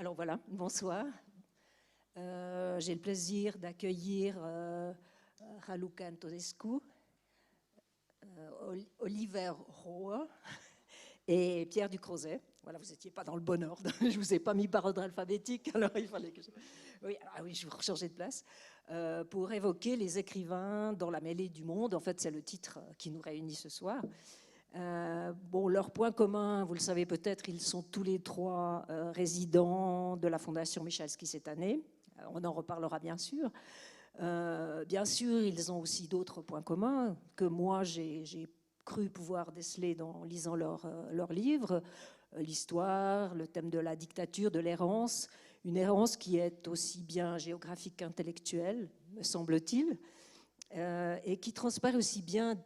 Alors voilà, bonsoir. J'ai le plaisir d'accueillir Raluca Antonescu, Oliver Rohr et Pierre Ducrozet. Voilà, vous n'étiez pas dans le bon ordre. Je ne vous ai pas mis par ordre alphabétique, alors il fallait que je... Oui, je vais changer de place. Pour évoquer les écrivains dans la mêlée du monde. En fait, c'est le titre qui nous réunit ce soir. Leur point commun, vous le savez peut-être, ils sont tous les trois résidents de la Fondation Michalski cette année. On en reparlera bien sûr. Bien sûr, ils ont aussi d'autres points communs que moi j'ai cru pouvoir déceler en lisant leurs livres. L'histoire, le thème de la dictature, de l'errance, une errance qui est aussi bien géographique qu'intellectuelle, me semble-t-il, et qui transparaît aussi bien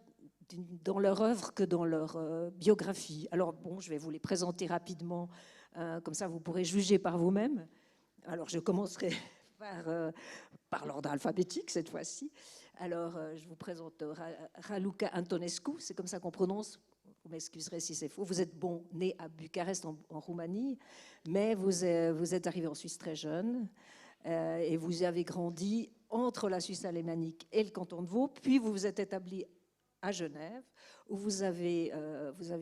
dans leur œuvre que dans leur biographie. Alors bon, je vais vous les présenter rapidement, comme ça vous pourrez juger par vous-même. Alors je commencerai par l'ordre alphabétique cette fois-ci. Alors je vous présente Raluca Antonescu, c'est comme ça qu'on prononce. Vous m'excuserez si c'est faux. Vous êtes né à Bucarest en Roumanie, mais vous êtes arrivé en Suisse très jeune et vous avez grandi entre la Suisse alémanique et le canton de Vaud, puis vous vous êtes établi à Genève, où vous avez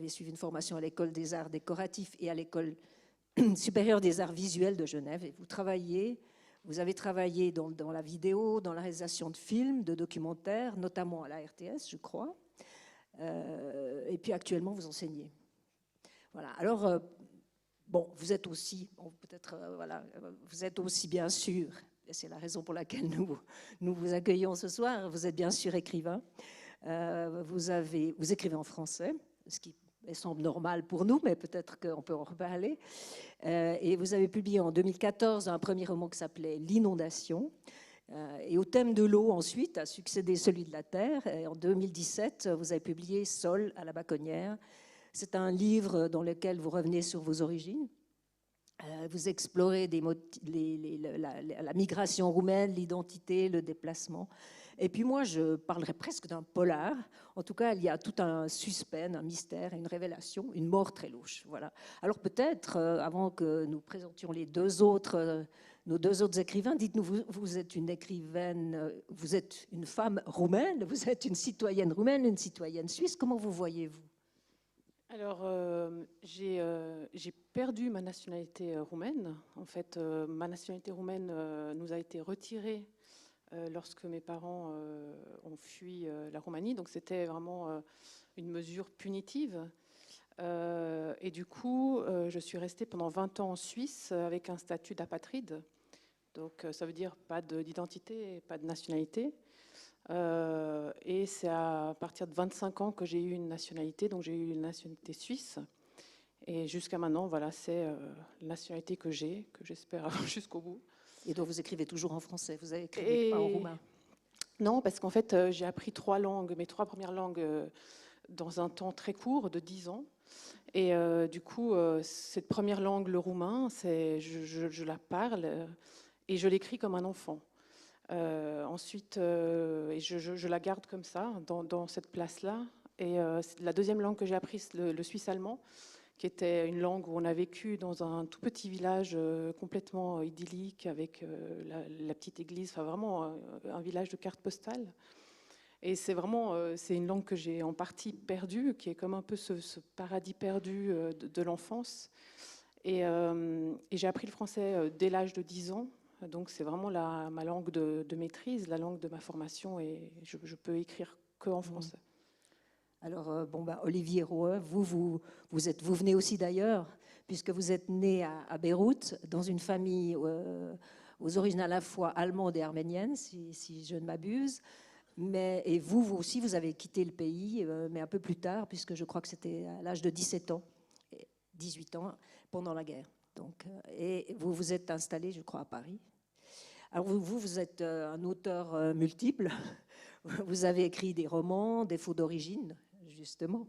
suivi une formation à l'école des arts décoratifs et à l'école supérieure des arts visuels de Genève. Et vous avez travaillé dans la vidéo, dans la réalisation de films, de documentaires, notamment à la RTS, je crois. Et puis actuellement, vous enseignez. Voilà. Alors, vous êtes aussi, vous êtes aussi bien sûr, et c'est la raison pour laquelle nous vous accueillons ce soir, vous êtes bien sûr écrivain. Vous écrivez en français, ce qui semble normal pour nous, mais peut-être qu'on peut en reparler. Et vous avez publié en 2014 un premier roman qui s'appelait L'Inondation. Et au thème de l'eau, ensuite, a succédé celui de la terre. Et en 2017, vous avez publié Sol à la Baconnière. C'est un livre dans lequel vous revenez sur vos origines. Vous explorez la migration roumaine, l'identité, le déplacement. Et puis moi, je parlerais presque d'un polar. En tout cas, il y a tout un suspense, un mystère, une révélation, une mort très louche. Voilà. Alors peut-être, avant que nous présentions nos deux autres écrivains, dites-nous, vous êtes une écrivaine, vous êtes une femme roumaine, vous êtes une citoyenne roumaine, une citoyenne suisse. Comment vous voyez-vous ? Alors, j'ai perdu ma nationalité roumaine. En fait, ma nationalité roumaine nous a été retirée lorsque mes parents ont fui la Roumanie. Donc, c'était vraiment une mesure punitive. Et du coup, je suis restée pendant 20 ans en Suisse avec un statut d'apatride. Donc, ça veut dire pas d'identité, pas de nationalité. Et c'est à partir de 25 ans que j'ai eu une nationalité, donc j'ai eu une nationalité suisse. Et jusqu'à maintenant, voilà, c'est la nationalité que j'ai, que j'espère avoir jusqu'au bout. Et donc vous écrivez toujours en français, vous n'écrivez pas en roumain? Non, parce qu'en fait, j'ai appris 3 langues, mes 3 premières langues, dans un temps très court, de 10 ans. Et du coup, cette première langue, le roumain, je la parle et je l'écris comme un enfant. Ensuite, et je la garde comme ça, dans cette place-là. Et la deuxième langue que j'ai apprise, le suisse-allemand, qui était une langue où on a vécu dans un tout petit village complètement idyllique, avec la petite église, enfin vraiment un village de carte postale. Et c'est vraiment, c'est une langue que j'ai en partie perdue, qui est comme un peu ce paradis perdu de l'enfance. Et j'ai appris le français dès l'âge de 10 ans. Donc c'est vraiment ma langue de maîtrise, la langue de ma formation, et je peux écrire que en français. Alors Olivier Rohr, vous venez aussi d'ailleurs, puisque vous êtes né à Beyrouth, dans une famille aux origines à la fois allemandes et arméniennes, si je ne m'abuse. Et vous aussi, vous avez quitté le pays, mais un peu plus tard, puisque je crois que c'était à l'âge de 17 ans, 18 ans, pendant la guerre. Donc, et vous vous êtes installé, je crois, à Paris. Alors vous êtes un auteur multiple. Vous avez écrit des romans, des faux d'origine, justement.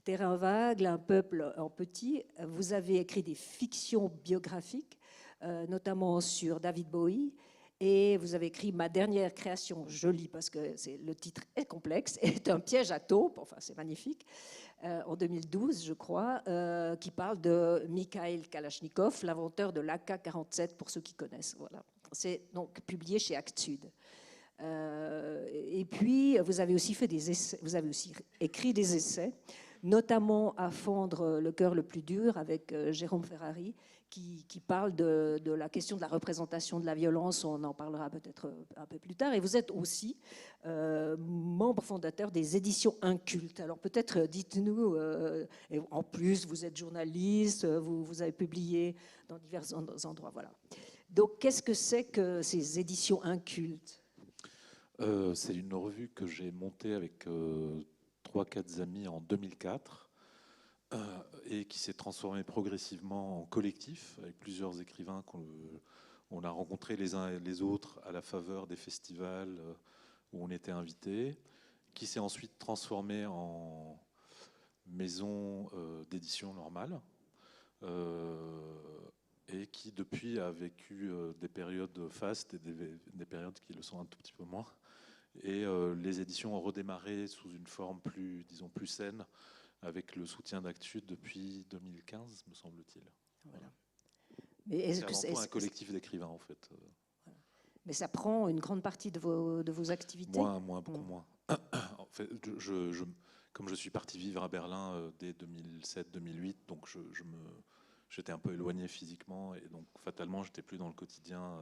Terrain vague, Un peuple en petit. Vous avez écrit des fictions biographiques, notamment sur David Bowie. Et vous avez écrit Ma dernière création, jolie parce que le titre est complexe, est un piège à taupe, enfin c'est magnifique, en 2012 je crois, qui parle de Mikhail Kalachnikov, l'inventeur de l'AK-47 pour ceux qui connaissent. Voilà. C'est donc publié chez Actes-Sud. Et puis vous avez aussi fait des essais, vous avez aussi écrit des essais, notamment À fondre le cœur le plus dur avec Jérôme Ferrari, qui parle de la question de la représentation de la violence. On en parlera peut-être un peu plus tard. Et vous êtes aussi membre fondateur des éditions Incultes. Alors peut-être dites-nous, en plus vous êtes journaliste, vous avez publié dans divers endroits. Voilà. Donc qu'est-ce que c'est que ces éditions Incultes? C'est une revue que j'ai montée avec 3-4 amis en 2004 et qui s'est transformée progressivement en collectif avec plusieurs écrivains qu'on a rencontrés les uns et les autres à la faveur des festivals où on était invités, qui s'est ensuite transformée en maison d'édition normale et qui depuis a vécu des périodes fastes et des périodes qui le sont un tout petit peu moins. Et les éditions ont redémarré sous une forme plus, disons, plus saine, avec le soutien d'Actes-Sud depuis 2015, me semble-t-il. Voilà. C'est avant tout un collectif d'écrivains, en fait. Mais ça prend une grande partie de vos activités? Beaucoup moins. En fait, comme je suis parti vivre à Berlin dès 2007-2008, donc j'étais un peu éloigné physiquement, et donc fatalement, j'étais plus dans le quotidien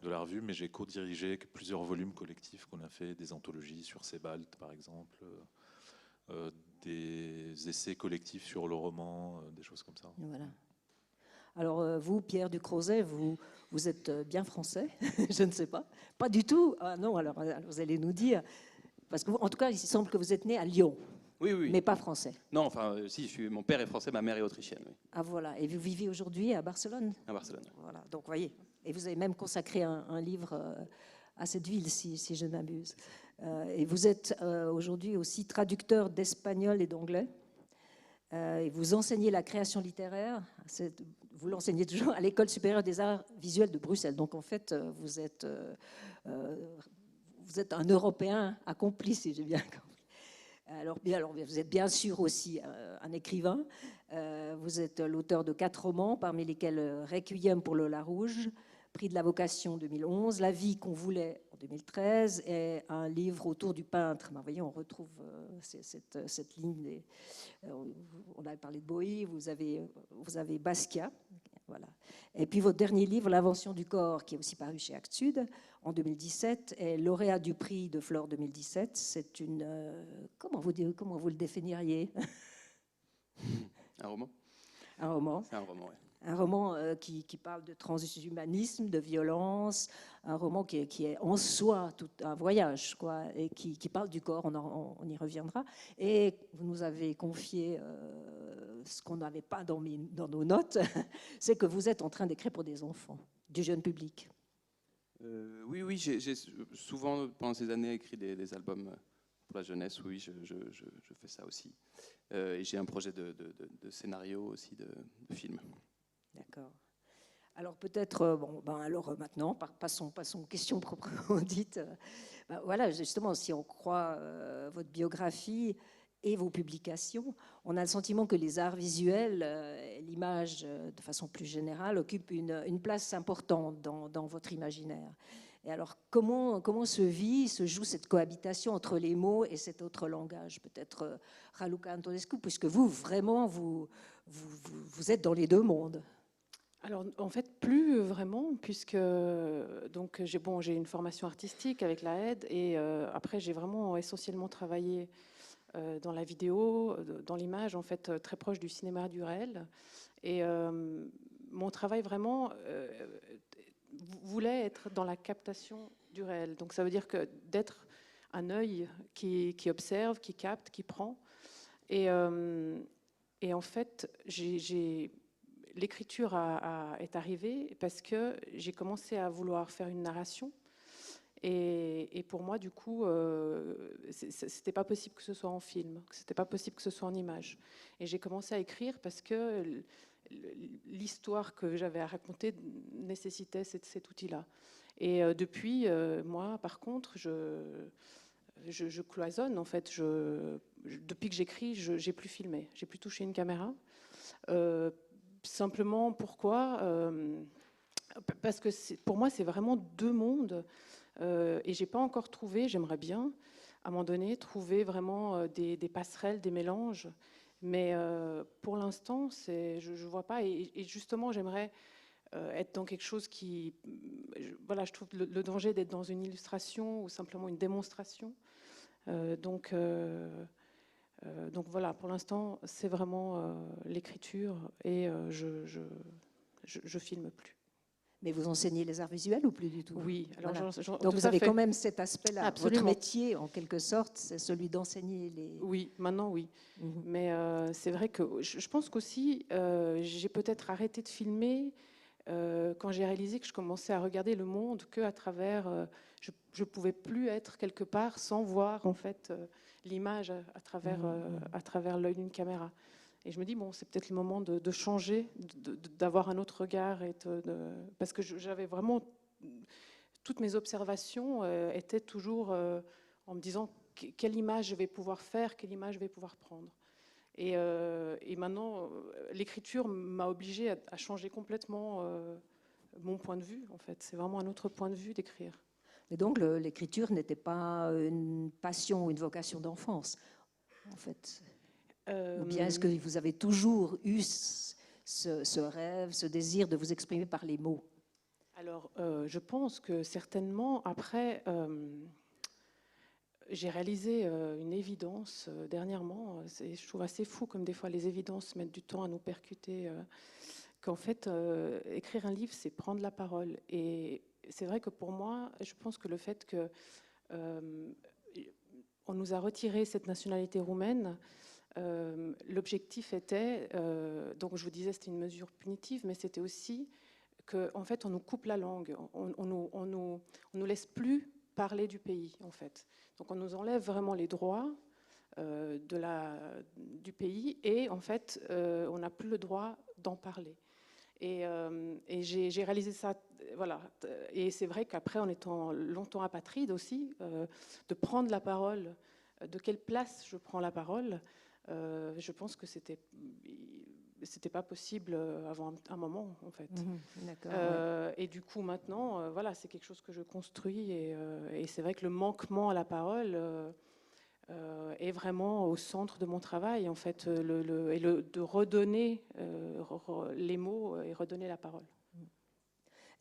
de la revue, mais j'ai co-dirigé plusieurs volumes collectifs qu'on a fait, des anthologies sur Sebald, par exemple, des essais collectifs sur le roman, des choses comme ça. Voilà. Alors vous, Pierre Ducrozet, vous êtes bien français? Je ne sais pas. Pas du tout? Ah non, alors vous allez nous dire. Parce que, en tout cas, il semble que vous êtes né à Lyon. Oui, oui. Mais pas français. Non, enfin, si, mon père est français, ma mère est autrichienne. Oui. Ah voilà. Et vous vivez aujourd'hui à Barcelone? À Barcelone. Voilà. Donc, voyez. Et vous avez même consacré un livre à cette ville, si je ne m'abuse. Et vous êtes aujourd'hui aussi traducteur d'espagnol et d'anglais. Et vous enseignez la création littéraire. Vous l'enseignez toujours à l'École supérieure des arts visuels de Bruxelles. Donc, en fait, vous êtes un Européen accompli, si j'ai bien compris. Alors, vous êtes bien sûr aussi un écrivain. Vous êtes l'auteur de 4 romans, parmi lesquels Requiem pour Lola Rouge, Prix de la vocation 2011, La vie qu'on voulait en 2013, et un livre autour du peintre. Vous voyez, on retrouve cette ligne. On avait parlé de Bowie, vous avez Basquiat. Voilà. Et puis votre dernier livre, L'invention du corps, qui est aussi paru chez Actes-Sud en 2017, est lauréat du prix de Flore 2017. C'est une... comment vous le définiriez? Un roman? Un roman. C'est un roman, oui. Un roman qui parle de transhumanisme, de violence, un roman qui est en soi tout un voyage, quoi, et qui parle du corps, on y reviendra. Et vous nous avez confié ce qu'on n'avait pas dans nos notes, c'est que vous êtes en train d'écrire pour des enfants, du jeune public. Oui, j'ai souvent, pendant ces années, écrit des albums pour la jeunesse. Oui, je fais ça aussi. Et j'ai un projet de scénario aussi, de film. D'accord. Alors peut-être, maintenant, passons aux questions proprement dites. Voilà, justement, si on croit votre biographie et vos publications, on a le sentiment que les arts visuels, l'image de façon plus générale, occupent une place importante dans votre imaginaire. Et alors, comment se joue cette cohabitation entre les mots et cet autre langage? Peut-être Raluca Antonescu, puisque vous êtes dans les deux mondes. Alors, en fait, plus vraiment, puisque donc j'ai une formation artistique avec la aide, et après j'ai vraiment essentiellement travaillé dans la vidéo, dans l'image, en fait, très proche du cinéma du réel. Et mon travail vraiment voulait être dans la captation du réel. Donc ça veut dire que d'être un œil qui observe, qui capte, qui prend. Et en fait, l'écriture est arrivée parce que j'ai commencé à vouloir faire une narration. Et pour moi, du coup, c'était pas possible que ce soit en film, que c'était pas possible que ce soit en image. Et j'ai commencé à écrire parce que l'histoire que j'avais à raconter nécessitait cet outil-là. Et depuis, moi, par contre, je cloisonne, en fait. Depuis que j'écris, j'ai plus filmé, j'ai plus touché une caméra. Simplement, pourquoi parce que pour moi, c'est vraiment deux mondes. Et j'ai pas encore trouvé, j'aimerais bien, à un moment donné, trouver vraiment des passerelles, des mélanges. Mais pour l'instant, je vois pas. Et justement, j'aimerais être dans quelque chose qui... Voilà, je trouve le danger d'être dans une illustration ou simplement une démonstration. Donc voilà, pour l'instant, c'est vraiment l'écriture et je filme plus. Mais vous enseignez les arts visuels ou plus du tout? Oui, alors Voilà. Donc tout vous à avez fait. quand même cet aspect-là. Absolument. Votre métier, en quelque sorte, c'est celui d'enseigner les... Oui, maintenant oui. Mhm. Mais c'est vrai que je pense qu'aussi, j'ai peut-être arrêté de filmer quand j'ai réalisé que je commençais à regarder le monde qu'à travers... je ne pouvais plus être quelque part sans voir en fait l'image à travers l'œil d'une caméra. Et je me dis, bon, c'est peut-être le moment de changer, d'avoir un autre regard. Parce que j'avais vraiment... Toutes mes observations étaient toujours en me disant quelle image je vais pouvoir faire, quelle image je vais pouvoir prendre. Et maintenant, l'écriture m'a obligée à changer complètement mon point de vue, en fait. C'est vraiment un autre point de vue d'écrire. Et donc l'écriture n'était pas une passion ou une vocation d'enfance, en fait. Ou bien est-ce que vous avez toujours eu ce rêve, ce désir de vous exprimer par les mots? Alors, je pense que certainement, après, j'ai réalisé une évidence dernièrement. Je trouve assez fou comme des fois les évidences mettent du temps à nous percuter. Qu'en fait, écrire un livre, c'est prendre la parole. Et c'est vrai que pour moi, je pense que le fait que on nous a retiré cette nationalité roumaine, l'objectif était, donc je vous disais, c'était une mesure punitive, mais c'était aussi qu'en fait, on nous coupe la langue, on nous laisse plus parler du pays, en fait. Donc on nous enlève vraiment les droits du pays et en fait, on n'a plus le droit d'en parler. Et j'ai réalisé ça, voilà. Et c'est vrai qu'après, en étant longtemps apatride aussi, de prendre la parole, de quelle place je prends la parole, je pense que c'était pas possible avant un moment, en fait. D'accord. Et du coup, maintenant, voilà, c'est quelque chose que je construis. Et c'est vrai que le manquement à la parole est vraiment au centre de mon travail, en fait, de redonner les mots et redonner la parole.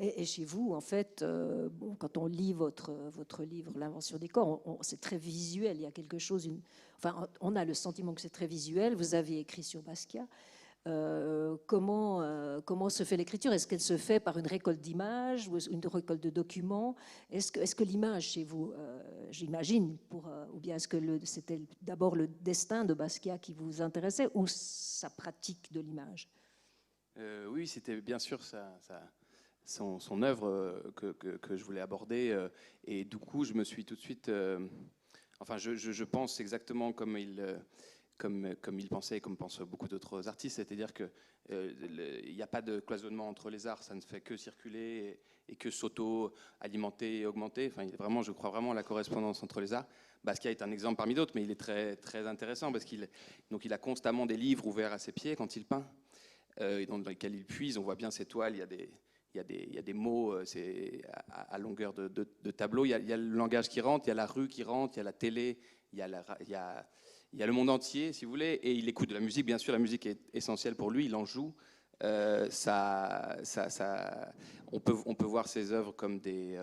Et chez vous, en fait, bon, quand on lit votre livre, L'invention des corps, c'est très visuel. Il y a quelque chose, enfin, on a le sentiment que c'est très visuel. Vous avez écrit sur Basquiat. Comment se fait l'écriture? Est-ce qu'elle se fait par une récolte d'images ou une récolte de documents? Est-ce que l'image chez vous, j'imagine, ou bien est-ce que c'était d'abord le destin de Basquiat qui vous intéressait ou sa pratique de l'image? Oui, c'était bien sûr son œuvre que je voulais aborder. Et du coup, je me suis tout de suite... enfin, je pense exactement comme il pensait et comme pensent beaucoup d'autres artistes, c'est-à-dire qu'il n'y a pas de cloisonnement entre les arts, ça ne fait que circuler et que s'auto-alimenter et augmenter. Enfin, je crois vraiment à la correspondance entre les arts. Basquiat est un exemple parmi d'autres, mais il est très, très intéressant parce qu'il a constamment des livres ouverts à ses pieds quand il peint, dans lesquels il puise. On voit bien ses toiles, il y a des mots à longueur de tableau. Il y a le langage qui rentre, il y a la rue qui rentre, il y a la télé, il y a le monde entier, si vous voulez, et il écoute de la musique. Bien sûr, la musique est essentielle pour lui, il en joue. On peut voir ses œuvres comme des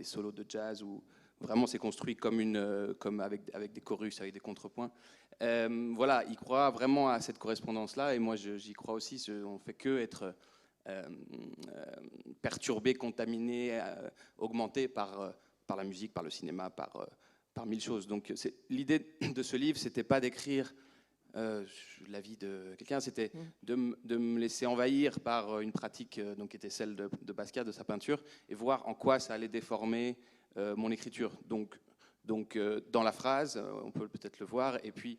solos de jazz où vraiment c'est construit comme avec des chorus, avec des contrepoints. Voilà, il croit vraiment à cette correspondance-là, et moi j'y crois aussi. On ne fait que être perturbé, contaminé, augmenté par la musique, par le cinéma, par mille choses. Donc l'idée de ce livre, c'était pas d'écrire la vie de quelqu'un, c'était de me laisser envahir par une pratique qui était celle de Basquiat, de sa peinture, et voir en quoi ça allait déformer mon écriture. Donc dans la phrase, on peut peut-être le voir, et puis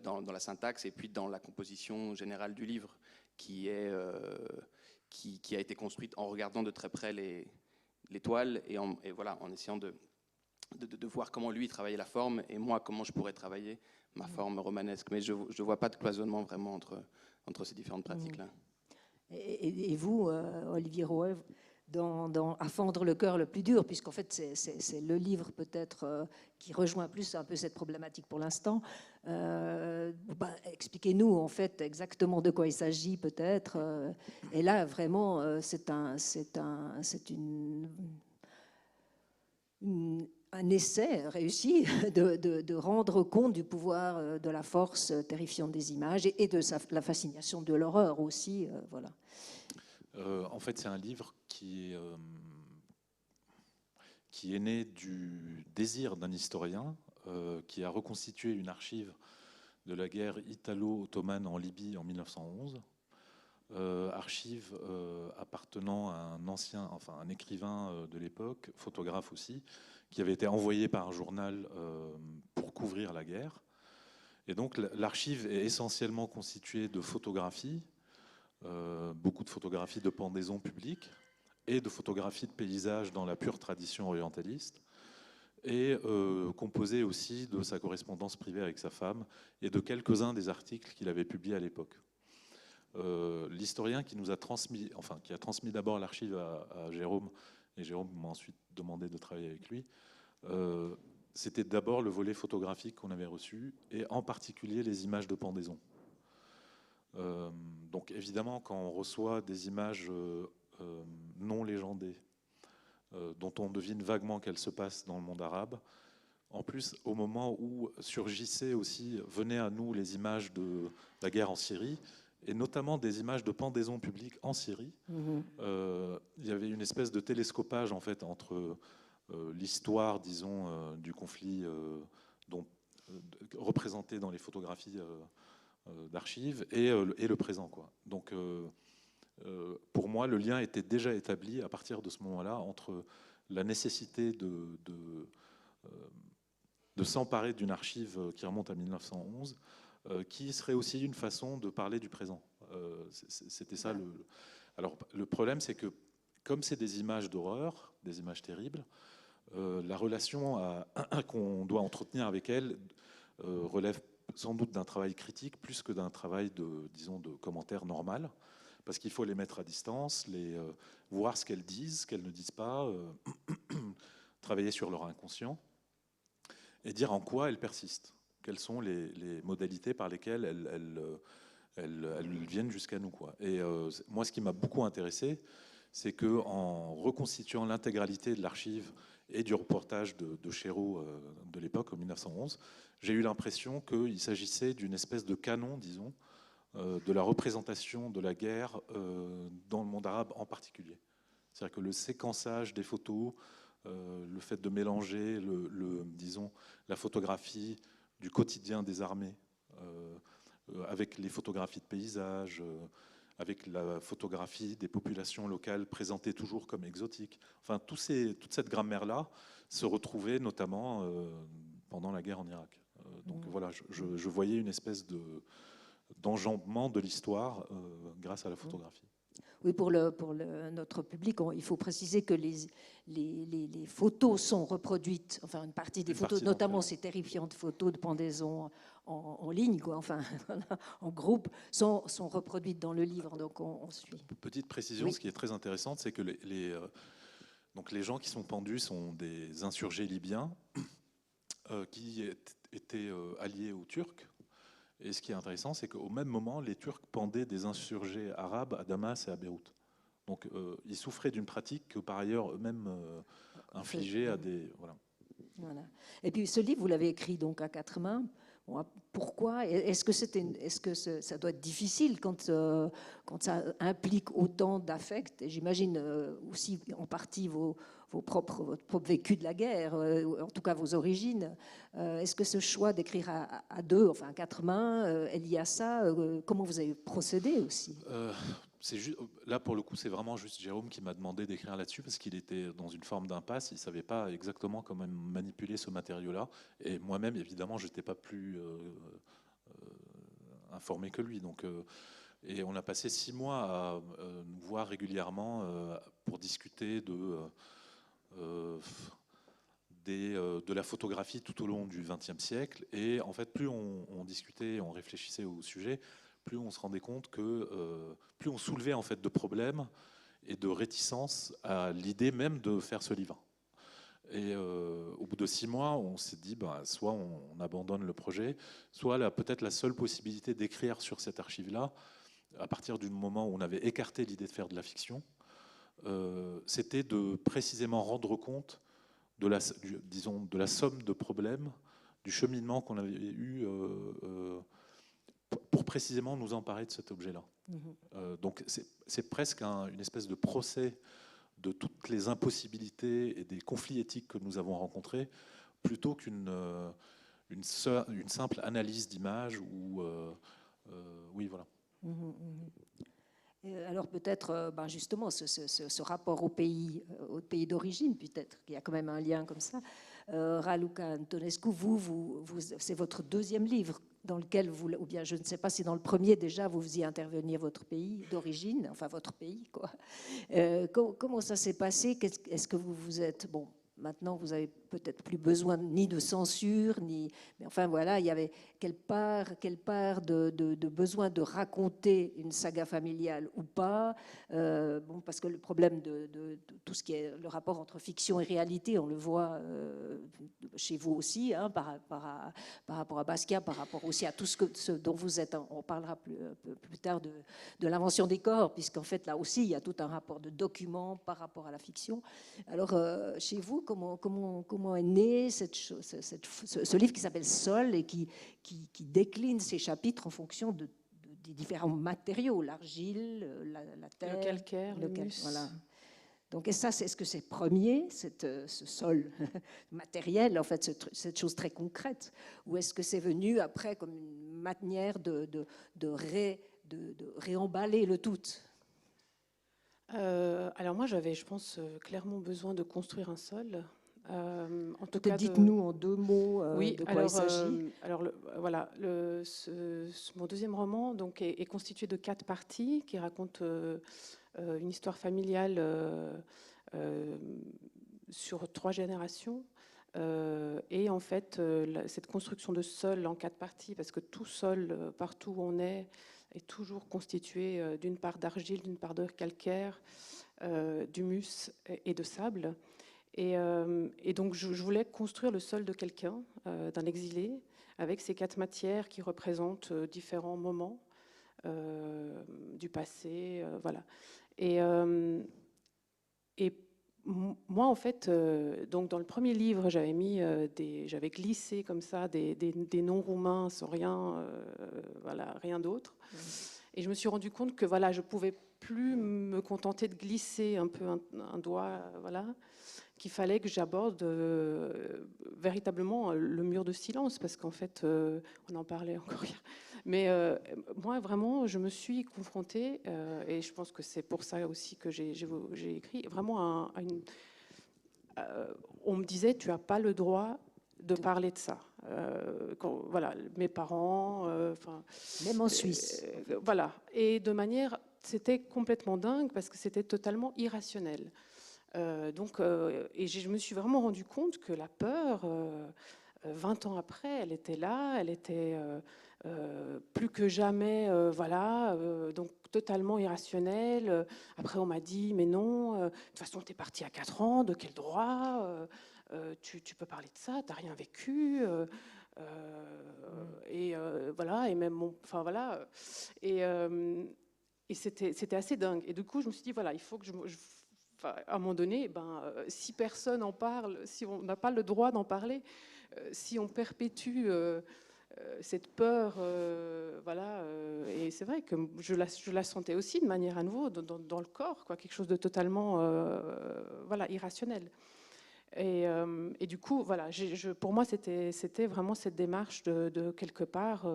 dans la syntaxe, et puis dans la composition générale du livre, qui a été construite en regardant de très près l'étoile et voilà, en essayant de voir comment lui travaillait la forme et moi comment je pourrais travailler ma forme romanesque. Mais je ne vois pas de cloisonnement vraiment entre ces différentes pratiques-là. Et vous, Olivier Rouet, à fendre le cœur le plus dur, puisqu'en fait c'est le livre peut-être qui rejoint plus un peu cette problématique pour l'instant. Expliquez-nous en fait exactement de quoi il s'agit peut-être. Et là vraiment c'est un essai réussi de rendre compte du pouvoir de la force terrifiante des images et de la fascination de l'horreur aussi. Voilà. En fait, c'est un livre qui est né du désir d'un historien qui a reconstitué une archive de la guerre italo-ottomane en Libye en 1911. Archive appartenant à un écrivain de l'époque, photographe aussi, qui avait été envoyé par un journal pour couvrir la guerre. Et donc l'archive est essentiellement constituée de photographies, beaucoup de photographies de pendaisons publiques et de photographies de paysages dans la pure tradition orientaliste, et composée aussi de sa correspondance privée avec sa femme et de quelques-uns des articles qu'il avait publiés à l'époque. L'historien qui a transmis d'abord l'archive à Jérôme, et Jérôme m'a ensuite demandé de travailler avec lui, c'était d'abord le volet photographique qu'on avait reçu, et en particulier les images de pendaison. Donc évidemment, quand on reçoit des images non légendées, dont on devine vaguement qu'elles se passent dans le monde arabe, en plus, au moment où venaient à nous les images de la guerre en Syrie, et notamment des images de pendaison publique en Syrie, il y avait une espèce de télescopage en fait entre l'histoire, disons, du conflit représenté dans les photographies d'archives et le présent, quoi. Donc, pour moi, le lien était déjà établi à partir de ce moment-là entre la nécessité de s'emparer d'une archive qui remonte à 1911, qui serait aussi une façon de parler du présent. C'était ça. Alors, le problème, c'est que comme c'est des images d'horreur, des images terribles, la relation qu'on doit entretenir avec elles relève sans doute d'un travail critique plus que d'un travail de commentaire normal, parce qu'il faut les mettre à distance, voir ce qu'elles disent, ce qu'elles ne disent pas, travailler sur leur inconscient et dire en quoi elles persistent. Quelles sont les modalités par lesquelles elles viennent jusqu'à nous, quoi. Et moi, ce qui m'a beaucoup intéressé, c'est qu'en reconstituant l'intégralité de l'archive et du reportage de Chéreau de l'époque, en 1911, j'ai eu l'impression qu'il s'agissait d'une espèce de canon, disons, de la représentation de la guerre dans le monde arabe en particulier. C'est-à-dire que le séquençage des photos, le fait de mélanger disons, la photographie du quotidien des armées avec les photographies de paysages, avec la photographie des populations locales présentées toujours comme exotiques. Enfin, toute cette grammaire-là se retrouvait notamment pendant la guerre en Irak. Donc voilà, je voyais une espèce d'enjambement de l'histoire grâce à la photographie. Oui, pour notre public, il faut préciser que les photos sont reproduites, enfin une partie des photos, notamment ces terrifiantes photos de pendaison en ligne, quoi, enfin en groupe, sont reproduites dans le livre. Donc on suit. Petite précision, oui. Ce qui est très intéressant, c'est que donc les gens qui sont pendus sont des insurgés libyens qui étaient alliés aux Turcs. Et ce qui est intéressant, c'est qu'au même moment, les Turcs pendaient des insurgés arabes à Damas et à Beyrouth. Donc, ils souffraient d'une pratique que, par ailleurs, eux-mêmes infligeaient à des... Voilà. Et puis, ce livre, vous l'avez écrit donc à quatre mains. Bon, pourquoi ? Est-ce que ça doit être difficile quand ça implique autant d'affect ? Et j'imagine aussi en partie votre propre vécu de la guerre, en tout cas vos origines. Est-ce que ce choix d'écrire à deux, enfin à quatre mains, est lié à ça ? Comment vous avez procédé aussi ? Là, pour le coup, c'est vraiment juste Jérôme qui m'a demandé d'écrire là-dessus parce qu'il était dans une forme d'impasse. Il ne savait pas exactement comment manipuler ce matériau-là. Et moi-même, évidemment, je n'étais pas plus informé que lui. Donc, et on a passé 6 mois à nous voir régulièrement pour discuter de la photographie tout au long du XXe siècle. Et en fait, plus on discutait, on réfléchissait au sujet, plus on se rendait compte que plus on soulevait en fait de problèmes et de réticences à l'idée même de faire ce livre. Et au bout de 6 mois, on s'est dit, soit on abandonne le projet, soit peut-être la seule possibilité d'écrire sur cette archive-là, à partir du moment où on avait écarté l'idée de faire de la fiction, c'était de précisément rendre compte de la somme de problèmes, du cheminement qu'on avait eu pour précisément nous emparer de cet objet-là. Donc c'est presque une espèce de procès de toutes les impossibilités et des conflits éthiques que nous avons rencontrés, plutôt qu'une simple analyse d'image ou oui, voilà. Alors peut-être, justement, ce rapport au pays d'origine, peut-être qu'il y a quand même un lien comme ça. Raluca Antonescu, c'est votre deuxième livre dans lequel ou bien je ne sais pas si dans le premier déjà vous faisiez intervenir votre pays d'origine, enfin votre pays, quoi. Comment ça s'est passé? Est-ce que vous êtes bon? Maintenant, vous avez peut-être plus besoin ni de censure, mais enfin voilà, il y avait quelle part de besoin de raconter une saga familiale ou pas. Parce que le problème de tout ce qui est le rapport entre fiction et réalité, on le voit chez vous aussi, hein, par rapport à Basquiat, par rapport aussi à tout ce dont vous êtes. On parlera plus tard de l'invention des corps, puisqu'en fait là aussi il y a tout un rapport de documents par rapport à la fiction. Alors chez vous, comment est né ce livre qui s'appelle Sol et qui décline ses chapitres en fonction des différents matériaux, l'argile, la terre, le calcaire, le mus. Voilà. Donc, et ça, est-ce que c'est premier, ce sol matériel, en fait, cette chose très concrète, ou est-ce que c'est venu après comme une manière de réemballer le tout? Alors moi, j'avais, je pense, clairement besoin de construire un sol. En tout cas, dites-nous en 2 mots oui, de quoi il s'agit. Voilà, mon deuxième roman donc, est constitué de 4 parties qui racontent une histoire familiale sur 3 générations. Et en fait, cette construction de sol en 4 parties, parce que tout sol, partout où on est toujours constitué d'une part d'argile, d'une part de calcaire, d'humus et de sable. Et donc, je voulais construire le sol de quelqu'un, d'un exilé, avec ces 4 matières qui représentent différents moments du passé. Voilà. Et moi, en fait, donc dans le premier livre, j'avais glissé comme ça des noms roumains sans rien, voilà, rien d'autre. Et je me suis rendu compte que voilà, je pouvais plus me contenter de glisser un peu un doigt, voilà, qu'il fallait que j'aborde véritablement le mur de silence, parce qu'en fait, on en parlait encore hier. Mais moi, vraiment, je me suis confrontée, et je pense que c'est pour ça aussi que j'ai écrit, vraiment on me disait, tu n'as pas le droit de parler de ça. Voilà, mes parents... Même en Suisse. Voilà. Et de manière... C'était complètement dingue, parce que c'était totalement irrationnel. Et je me suis vraiment rendu compte que la peur, 20 ans après, elle était là, elle était plus que jamais, voilà, donc totalement irrationnelle. Après, on m'a dit, mais non, de toute façon, tu es parti à 4 ans, de quel droit tu peux parler de ça, tu n'as rien vécu. Et voilà, et même, enfin voilà. Et c'était assez dingue. Et du coup, je me suis dit, voilà, il faut que à un moment donné, si personne en parle, si on n'a pas le droit d'en parler, si on perpétue cette peur, voilà, et c'est vrai que je la sentais aussi de manière à nouveau dans le corps, quoi, quelque chose de totalement voilà, irrationnel. Et du coup, voilà, pour moi, c'était vraiment cette démarche de quelque part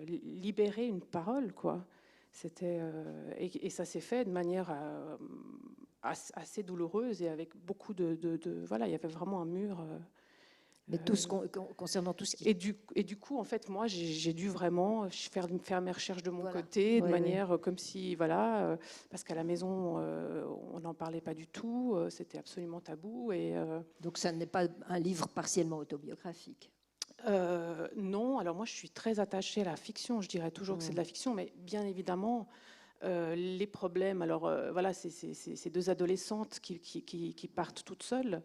libérer une parole, quoi. C'était et ça s'est fait de manière assez douloureuse et avec beaucoup voilà, il y avait vraiment un mur Mais tout concernant tout ce qui... Et du coup, en fait, moi, j'ai dû vraiment faire mes recherches de mon Voilà. côté, de Oui, manière comme si, voilà, parce qu'à la maison, on n'en parlait pas du tout, c'était absolument tabou. Donc ça n'est pas un livre partiellement autobiographique. Non, alors moi, je suis très attachée à la fiction. Je dirais toujours que c'est de la fiction, mais bien évidemment, les problèmes. Alors voilà, c'est ces deux adolescentes qui partent toutes seules.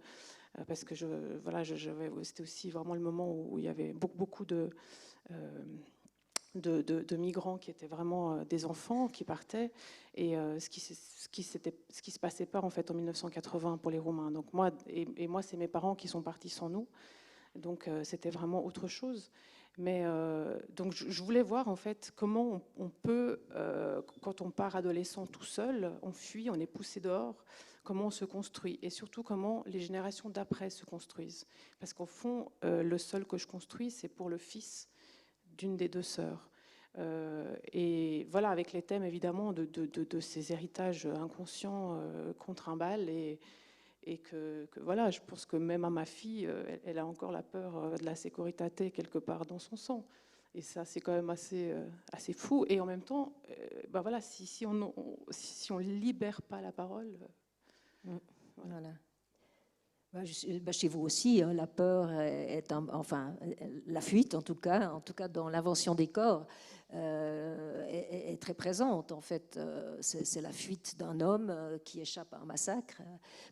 Parce que c'était aussi vraiment le moment où il y avait beaucoup de migrants qui étaient vraiment des enfants qui partaient, et ce qui se passait pas en fait en 1980 pour les Roumains. Donc moi, c'est mes parents qui sont partis sans nous, donc c'était vraiment autre chose. Mais donc je voulais voir en fait comment on peut, quand on part adolescent tout seul, on fuit, on est poussé dehors, comment on se construit, et surtout comment les générations d'après se construisent. Parce qu'au fond, le seul que je construis, c'est pour le fils d'une des deux sœurs. Et voilà, avec les thèmes évidemment de ces héritages inconscients qu'on trimballe, et que voilà, je pense que même à ma fille, elle a encore la peur de la sécurité quelque part dans son sang. Et ça, c'est quand même assez fou. Et en même temps, bah voilà, si on libère pas la parole... Voilà. Chez vous aussi, hein, la peur enfin la fuite en tout cas dans l'invention des corps est très présente. En fait, c'est la fuite d'un homme qui échappe à un massacre.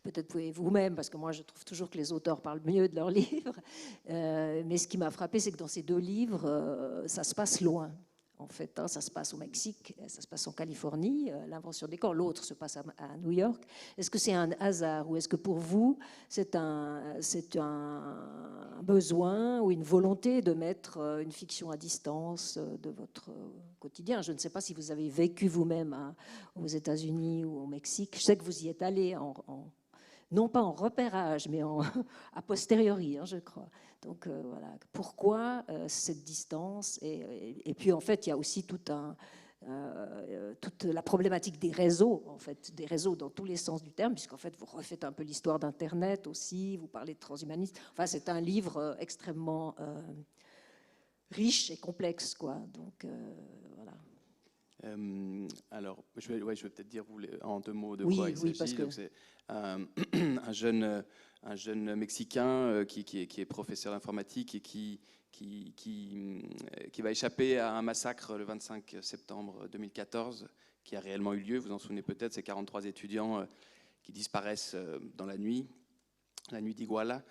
Peut-être pouvez vous-même, parce que moi je trouve toujours que les auteurs parlent mieux de leurs livres. Mais ce qui m'a frappé, c'est que dans ces deux livres, ça se passe loin. En fait, hein, ça se passe au Mexique, ça se passe en Californie, l'invention des corps. L'autre se passe à New York. Est-ce que c'est un hasard, ou est-ce que pour vous, c'est un besoin ou une volonté de mettre une fiction à distance de votre quotidien? Je ne sais pas si vous avez vécu vous-même aux États-Unis ou au Mexique. Je sais que vous y êtes allé non pas en repérage, mais a posteriori, hein, je crois. Donc voilà, pourquoi cette distance, et puis en fait, il y a aussi toute la problématique des réseaux, en fait, des réseaux dans tous les sens du terme, puisqu'en fait, vous refaites un peu l'histoire d'Internet aussi, vous parlez de transhumanisme. Enfin, c'est un livre extrêmement riche et complexe, quoi. Donc voilà. Alors, je vais peut-être dire en deux mots de oui, quoi il s'agit. Parce que... Donc, c'est un jeune Mexicain qui est professeur d'informatique et qui va échapper à un massacre le 25 septembre 2014 qui a réellement eu lieu. Vous en souvenez peut-être, c'est 43 étudiants qui disparaissent dans la nuit d'Iguala,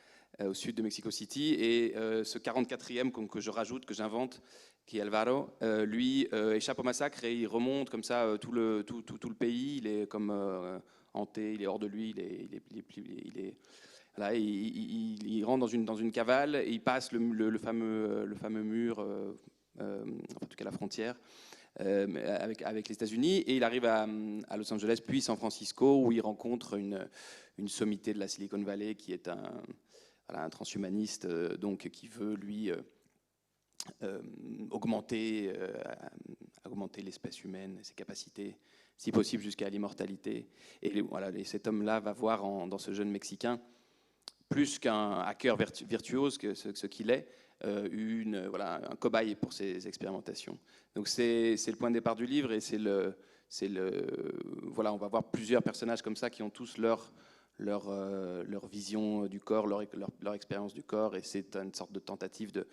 au sud de Mexico City. Et ce 44e que je rajoute, que j'invente, qui est Alvaro, lui échappe au massacre et il remonte comme ça tout le pays. Il est comme hanté, il est hors de lui, voilà, il rentre dans une cavale et il passe le fameux mur, en tout cas la frontière, avec les États-Unis, et il arrive à Los Angeles puis San Francisco, où il rencontre une sommité de la Silicon Valley qui est un transhumaniste, donc qui veut lui augmenter l'espèce humaine, ses capacités, si possible jusqu'à l'immortalité. Et voilà, cet homme-là va voir dans ce jeune Mexicain, plus qu'un hacker virtuose, ce qu'il est, un cobaye pour ses expérimentations. Donc c'est le point de départ du livre, et voilà, on va voir plusieurs personnages comme ça qui ont tous leur vision du corps, leur expérience du corps, et c'est une sorte de tentative de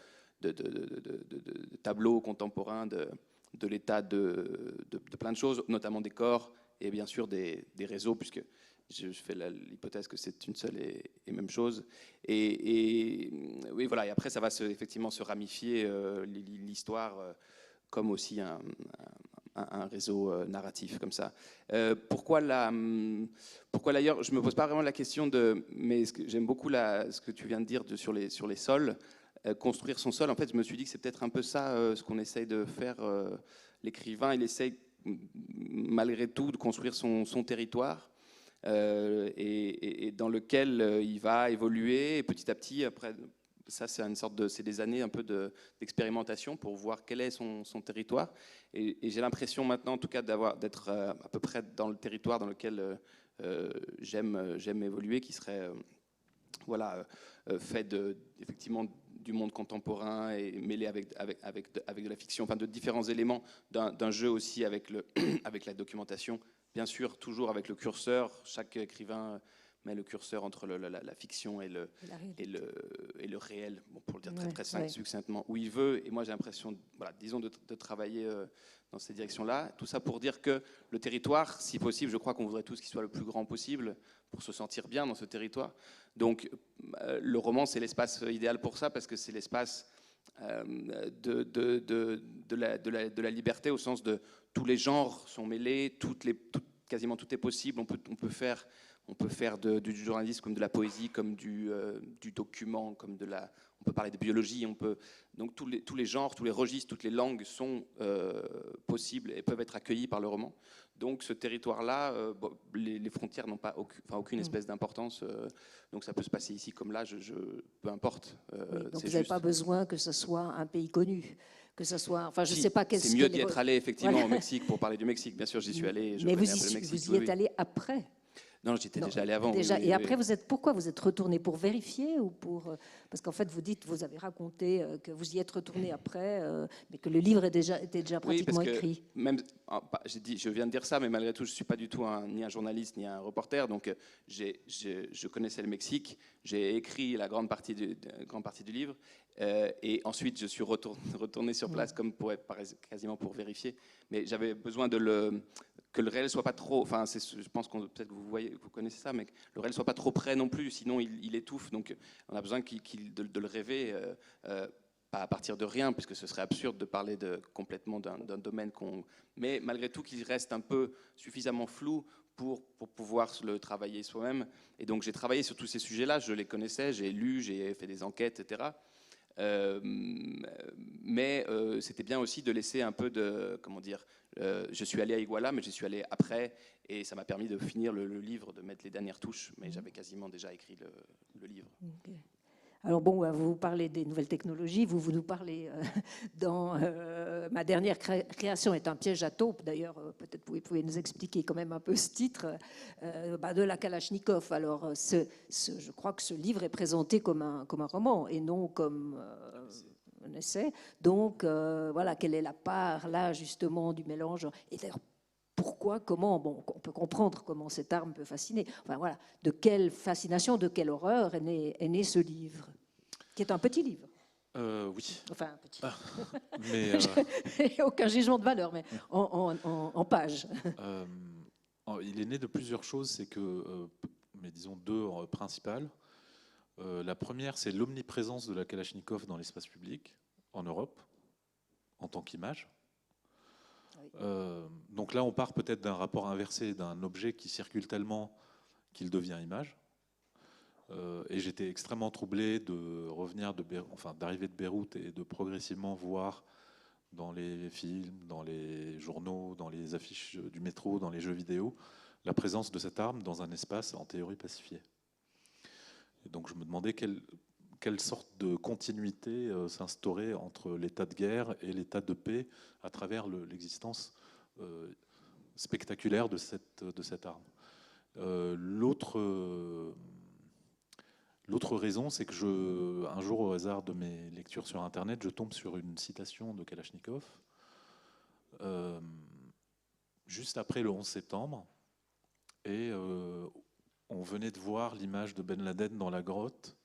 tableau contemporain de l'état de plein de choses, notamment des corps et bien sûr des réseaux, puisque je fais l'hypothèse que c'est une seule et même chose. Et oui, voilà. Et après, ça va effectivement se ramifier l'histoire comme aussi un réseau narratif comme ça. Pourquoi d'ailleurs, je me pose pas vraiment la question mais j'aime beaucoup ce que tu viens de dire sur les sols. Construire son sol, en fait, je me suis dit que c'est peut-être un peu ça ce qu'on essaye de faire. L'écrivain, il essaye malgré tout de construire son territoire. Et dans lequel il va évoluer, et petit à petit, après, ça c'est des années un peu d'expérimentation pour voir quel est son territoire, et j'ai l'impression maintenant en tout cas d'être à peu près dans le territoire dans lequel j'aime évoluer, qui serait voilà, fait effectivement du monde contemporain et mêlé avec de la fiction, enfin de différents éléments d'un jeu aussi avec, avec la documentation. Bien sûr, toujours avec le curseur, chaque écrivain met le curseur entre la fiction et le réel, bon, pour le dire très succinctement, où il veut. Et moi, j'ai l'impression, voilà, disons, de travailler dans ces directions-là. Tout ça pour dire que le territoire, si possible, je crois qu'on voudrait tous qu'il soit le plus grand possible pour se sentir bien dans ce territoire. Donc, le roman, c'est l'espace idéal pour ça, parce que c'est l'espace de la liberté, au sens de tous les genres sont mêlés, quasiment tout est possible. On peut faire du journalisme comme de la poésie, comme du document, comme on peut parler de biologie. Donc tous les genres, tous les registres, toutes les langues sont possibles et peuvent être accueillis par le roman. Donc ce territoire-là, les frontières n'ont pas aucune espèce d'importance. Donc ça peut se passer ici comme là, peu importe. Donc vous n'avez pas besoin que ce soit un pays connu. Que ça soit, enfin, je sais pas quel. C'est mieux d'y être allé effectivement au Mexique pour parler du Mexique. Bien sûr, j'y suis allé. Mais vous y êtes allé après. Non, j'étais déjà allé avant. Déjà, et après, pourquoi vous êtes retourné pour vérifier ou pour parce qu'en fait, vous avez raconté que vous y êtes retourné après, mais que le livre était déjà pratiquement écrit. Même, je viens de dire ça, mais malgré tout, je suis pas du tout ni un journaliste ni un reporter, donc je connaissais le Mexique, j'ai écrit la grande partie du livre, et ensuite je suis retourné sur place quasiment pour vérifier, mais j'avais besoin que le réel soit pas trop, enfin je pense que peut-être que vous connaissez ça, mais que le réel soit pas trop près non plus, sinon il étouffe. Donc on a besoin de le rêver, pas à partir de rien, puisque ce serait absurde de parler complètement d'un domaine mais malgré tout qu'il reste un peu suffisamment flou pour pouvoir le travailler soi-même. Et donc j'ai travaillé sur tous ces sujets-là, je les connaissais, j'ai lu, j'ai fait des enquêtes, etc. Mais c'était bien aussi de laisser un peu je suis allé à Iguala, mais j'y suis allé après, et ça m'a permis de finir le livre, de mettre les dernières touches, mais j'avais quasiment déjà écrit le livre. Okay. Alors bon, vous parlez des nouvelles technologies, vous nous parlez dans ma dernière création est un piège à taupe. D'ailleurs, peut-être vous pouvez nous expliquer quand même un peu ce titre de la Kalachnikov. Alors, je crois que ce livre est présenté comme un roman et non comme un essai. Donc, voilà, quelle est la part là justement du mélange. Et d'ailleurs, pourquoi, comment, bon, on peut comprendre comment cette arme peut fasciner. Enfin voilà, de quelle fascination, de quelle horreur est né ce livre, qui est un petit livre. Oui. Enfin, un petit. Mais aucun jugement de valeur, mais en pages. Il est né de plusieurs choses, c'est que, mais disons deux principales. La première, c'est l'omniprésence de la Kalachnikov dans l'espace public en Europe, en tant qu'image. Oui. Donc là, on part peut-être d'un rapport inversé, d'un objet qui circule tellement qu'il devient image. Et j'étais extrêmement troublé de revenir d'arriver de Beyrouth et de progressivement voir dans les films, dans les journaux, dans les affiches du métro, dans les jeux vidéo, la présence de cette arme dans un espace en théorie pacifié. Et donc je me demandais quelle sorte de continuité s'instaurait entre l'état de guerre et l'état de paix à travers l'existence spectaculaire de cette arme. L'autre raison, c'est que un jour, au hasard de mes lectures sur Internet, je tombe sur une citation de Kalachnikov, juste après le 11 septembre, et on venait de voir l'image de Ben Laden dans la grotte,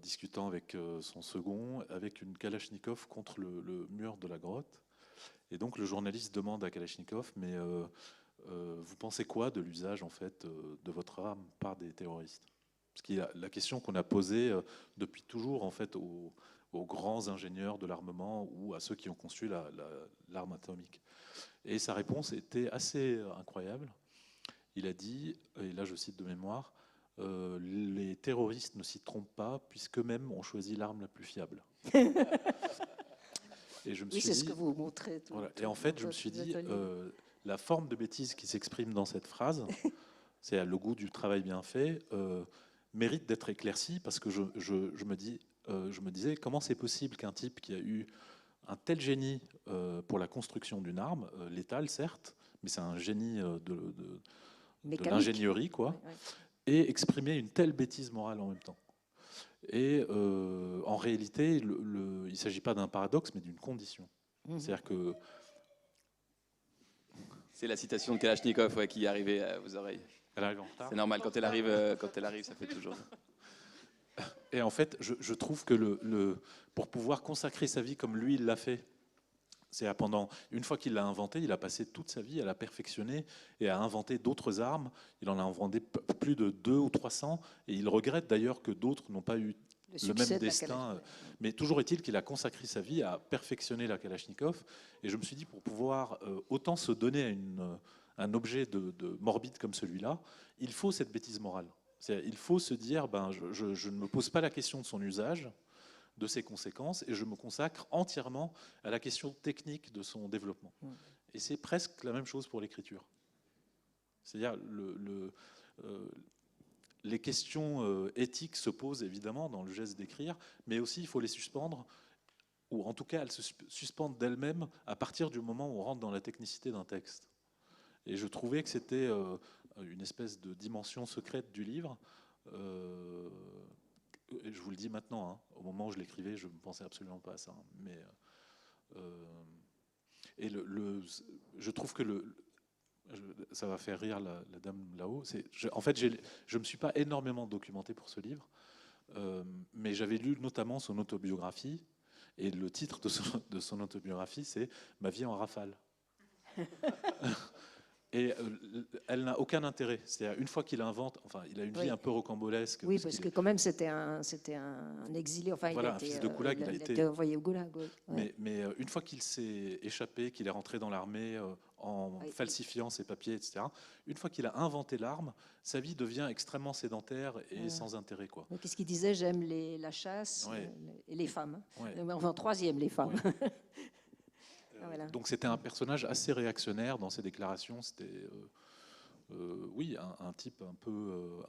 discutant avec son second, avec une Kalachnikov contre le mur de la grotte. Et donc le journaliste demande à Kalachnikov, mais vous pensez quoi de l'usage en fait de votre arme par des terroristes? Parce qu'il y a la question qu'on a posée depuis toujours en fait aux grands ingénieurs de l'armement ou à ceux qui ont conçu l'arme atomique. Et sa réponse était assez incroyable. Il a dit, et là je cite de mémoire, les terroristes ne s'y trompent pas puisqu'eux-mêmes ont choisi l'arme la plus fiable. Et je me suis c'est dit, ce que vous montrez. Voilà. Et en fait, je me suis dit, la forme de bêtise qui s'exprime dans cette phrase, c'est le goût du travail bien fait, mérite d'être éclaircie parce que je me disais, comment c'est possible qu'un type qui a eu un tel génie pour la construction d'une arme, létale certes, mais c'est un génie de l'ingénierie, quoi. et exprimer une telle bêtise morale en même temps. Et en réalité, il ne s'agit pas d'un paradoxe, mais d'une condition. C'est-à-dire que... C'est la citation de Kalachnikov qui est arrivée à vos oreilles. Elle arrive en retard. C'est normal, quand elle arrive, ça fait toujours. Et en fait, je trouve que pour pouvoir consacrer sa vie comme lui, il l'a fait, une fois qu'il l'a inventé, il a passé toute sa vie à la perfectionner et à inventer d'autres armes. Il en a inventé plus de 200 ou 300, et il regrette d'ailleurs que d'autres n'ont pas eu le même destin. Mais toujours est-il qu'il a consacré sa vie à perfectionner la Kalachnikov. Et je me suis dit, pour pouvoir autant se donner à un objet de morbide comme celui-là, il faut cette bêtise morale. Il faut se dire, je ne me pose pas la question de son usage, de ses conséquences, et je me consacre entièrement à la question technique de son développement. Et c'est presque la même chose pour l'écriture. C'est-à-dire, les questions éthiques se posent évidemment dans le geste d'écrire, mais aussi il faut les suspendre, ou en tout cas elles se suspendent d'elles-mêmes à partir du moment où on rentre dans la technicité d'un texte. Et je trouvais que c'était une espèce de dimension secrète du livre. Je vous le dis maintenant, hein, au moment où je l'écrivais, je ne pensais absolument pas à ça. Mais, je trouve que ça va faire rire la dame là-haut. En fait, je ne me suis pas énormément documenté pour ce livre, mais j'avais lu notamment son autobiographie, et le titre de son autobiographie, c'est « Ma vie en rafale ». Et elle n'a aucun intérêt. C'est-à-dire, une fois qu'il invente, enfin, il a une vie un peu rocambolesque. Oui, parce que quand même, c'était un exilé. Enfin, voilà, un fils de goulag, il a été envoyé au goulag. Oui. Mais une fois qu'il s'est échappé, qu'il est rentré dans l'armée en falsifiant ses papiers, etc., une fois qu'il a inventé l'arme, sa vie devient extrêmement sédentaire et sans intérêt, quoi. Qu'est-ce qu'il disait? J'aime la chasse et les femmes. Enfin, troisième, les femmes. Voilà. Donc c'était un personnage assez réactionnaire dans ses déclarations. C'était oui, un type un peu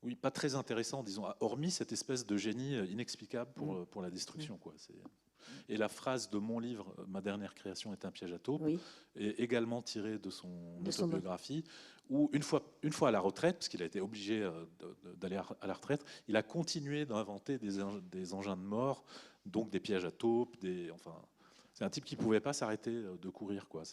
oui, pas très intéressant, disons, hormis cette espèce de génie inexplicable pour la destruction, quoi. Et la phrase de mon livre, Ma dernière création est un piège à taupes, est également tirée de son autobiographie, où une fois à la retraite, parce qu'il a été obligé d'aller à la retraite, il a continué d'inventer des engins de mort, donc des pièges à taupes, enfin, c'est un type qui ne pouvait pas s'arrêter de courir, quoi.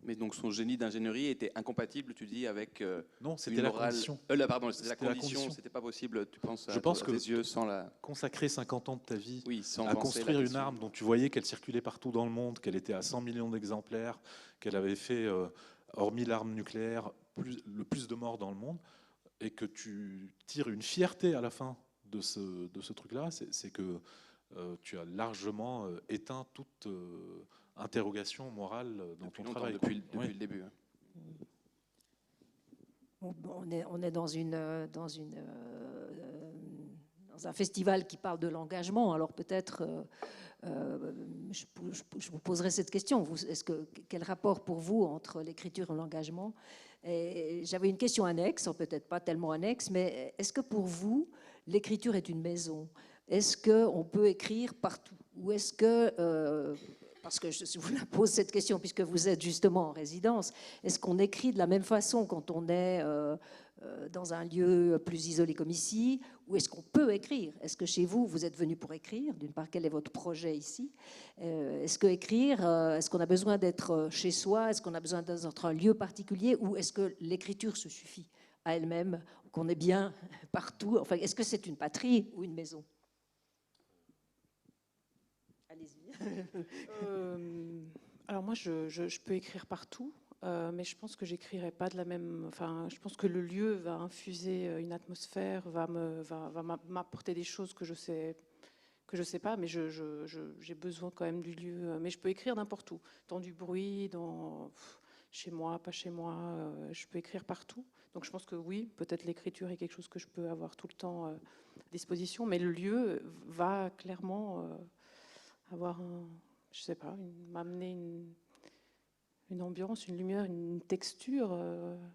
Mais donc son génie d'ingénierie était incompatible, tu dis, avec non, c'était la condition. Pardon, c'était la condition. C'était pas possible, tu penses, je pense à que tes yeux, sans la... consacrer 50 ans de ta vie sans à construire une arme dont tu voyais qu'elle circulait partout dans le monde, qu'elle était à 100 millions d'exemplaires, qu'elle avait fait, hormis l'arme nucléaire, le plus de morts dans le monde, et que tu tires une fierté à la fin de ce truc-là, c'est que tu as largement éteint toute interrogation morale dans ton travail. Depuis le début. On est dans un festival qui parle de l'engagement. Alors peut-être, je vous poserai cette question. Quel rapport pour vous entre l'écriture et l'engagement? J'avais une question annexe, peut-être pas tellement annexe, mais est-ce que pour vous, l'écriture est une maison? Est-ce qu'on peut écrire partout? Ou est-ce que, parce que je vous la pose cette question puisque vous êtes justement en résidence, est-ce qu'on écrit de la même façon quand on est dans un lieu plus isolé comme ici? Ou est-ce qu'on peut écrire? Est-ce que chez vous, vous êtes venu pour écrire? D'une part, quel est votre projet ici? Est-ce que écrire, est-ce qu'on a besoin d'être chez soi? Est-ce qu'on a besoin d'être un lieu particulier? Ou est-ce que l'écriture se suffit à elle-même, qu'on est bien partout? Enfin, est-ce que c'est une patrie ou une maison? Alors moi, je peux écrire partout, mais je pense que j'écrirai pas de la même. Enfin, je pense que le lieu va infuser une atmosphère, va m'apporter des choses que je sais pas, mais j'ai besoin quand même du lieu. Mais je peux écrire n'importe où, dans du bruit, chez moi, pas chez moi. Je peux écrire partout. Donc je pense que oui, peut-être l'écriture est quelque chose que je peux avoir tout le temps à disposition, mais le lieu va clairement avoir je sais pas, m'amener une ambiance, une lumière, une texture,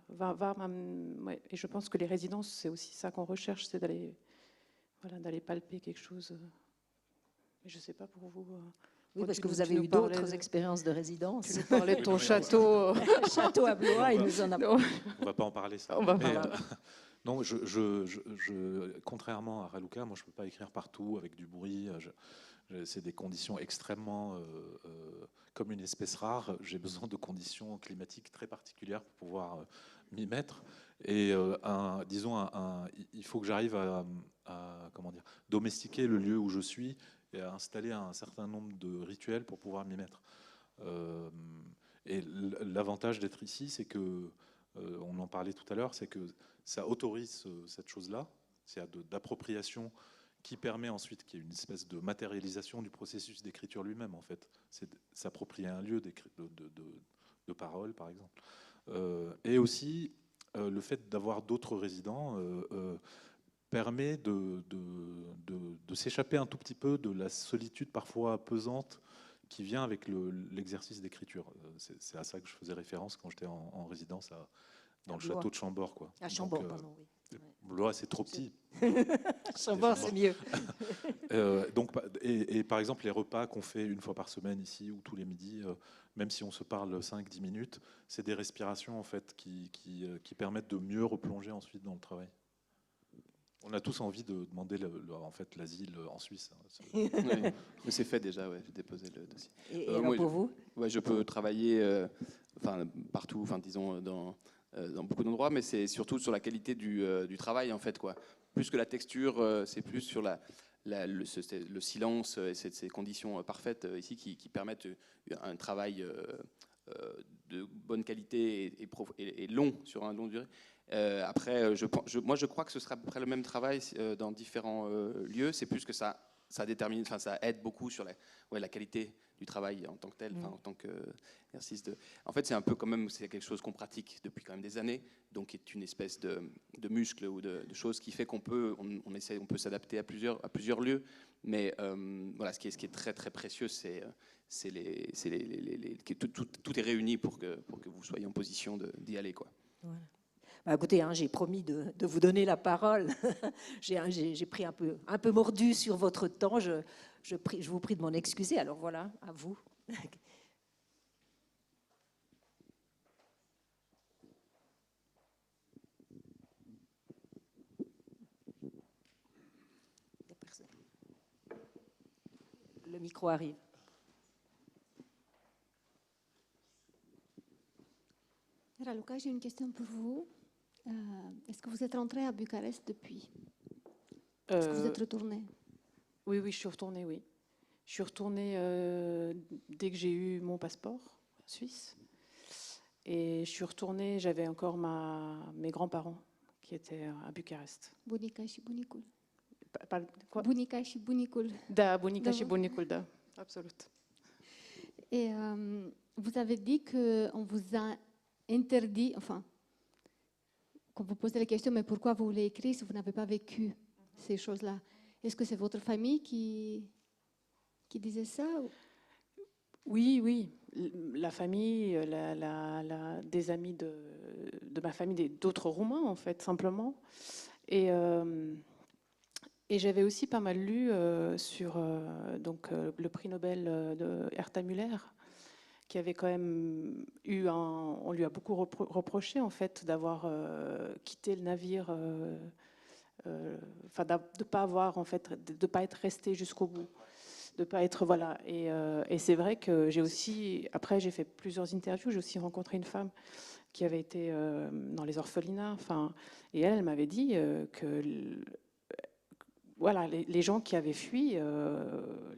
ouais. Et je pense que les résidences, c'est aussi ça qu'on recherche, c'est d'aller palper quelque chose. Mais je sais pas pour vous. Oui, parce Tu que nous- vous tu avez nous eu parlais d'autres de- expériences de résidence. Tu nous parlais de ton château. Château à Blois, il nous en a Non, On va pas en parler, ça. on va Mais, pas. non, contrairement à Raluca, moi, je peux pas écrire partout avec du bruit. C'est des conditions extrêmement, comme une espèce rare. J'ai besoin de conditions climatiques très particulières pour pouvoir m'y mettre. Et il faut que j'arrive comment dire, domestiquer le lieu où je suis et à installer un certain nombre de rituels pour pouvoir m'y mettre. Euh, et l'avantage d'être ici, c'est que, on en parlait tout à l'heure, c'est que ça autorise cette chose-là, c'est d'appropriation qui permet ensuite qu'il y ait une espèce de matérialisation du processus d'écriture lui-même, en fait. C'est s'approprier un lieu de parole, par exemple. Et aussi, le fait d'avoir d'autres résidents permet de s'échapper un tout petit peu de la solitude parfois pesante qui vient avec l'exercice d'écriture. C'est à ça que je faisais référence quand j'étais en résidence dans À le Blois. château de Chambord, quoi. À Chambord, pardon, oui. Blois, c'est trop petit. Chambord, c'est mieux. Et par exemple, les repas qu'on fait une fois par semaine ici ou tous les midis, même si on se parle 5-10 minutes, c'est des respirations en fait qui permettent de mieux replonger ensuite dans le travail. On a tous envie de demander en fait l'asile en Suisse. Hein. Oui, mais c'est fait déjà, ouais, j'ai déposé le dossier. Et alors moi, pour vous? Ouais, je peux travailler partout, disons dans beaucoup d'endroits, mais c'est surtout sur la qualité du travail en fait, quoi. Plus que la texture, c'est plus sur le silence et ces conditions parfaites ici qui permettent un travail de bonne qualité et long sur un long durée. Après, moi je crois que ce sera à peu près le même travail dans différents lieux. C'est plus que ça détermine, ça aide beaucoup sur la qualité du travail en tant que tel, en tant qu'exercice de. En fait, c'est un peu quand même, c'est quelque chose qu'on pratique depuis quand même des années, donc qui est une espèce de muscle ou de chose qui fait qu'on peut, on peut s'adapter à plusieurs lieux. Mais voilà, ce qui est très très précieux, c'est que tout est réuni pour que vous soyez en position d'y aller, quoi. Voilà. Bah, écoutez, hein, j'ai promis de vous donner la parole. J'ai pris un peu mordu sur votre temps. Je vous prie de m'en excuser. Alors voilà, à vous. Le micro arrive. Raluca, j'ai une question pour vous. Est-ce que vous êtes rentré à Bucarest depuis? Est-ce que vous êtes retourné? Oui, je suis retournée, oui. Je suis retournée dès que j'ai eu mon passeport suisse. Et je suis retournée, j'avais encore mes grands-parents qui étaient à Bucarest. Bunica și bunicul. Quoi? Bunica și bunicul. Da, bunica și bunicul, da. Absolut. Et vous avez dit qu'on vous a interdit, enfin, qu'on vous posait la question, mais pourquoi vous voulez écrire si vous n'avez pas vécu ces choses-là? Est-ce que c'est votre famille qui disait ça? Oui. La famille, des amis de ma famille, d'autres Roumains, en fait, simplement. Et j'avais aussi pas mal lu sur le prix Nobel de Herta Müller, qui avait quand même on lui a beaucoup reproché, en fait, d'avoir quitté le navire, de pas avoir, en fait, de pas être resté jusqu'au bout. De pas être, voilà. Et c'est vrai que après j'ai fait plusieurs interviews, j'ai aussi rencontré une femme qui avait été dans les orphelinats, et elle m'avait dit que voilà, les gens qui avaient fui,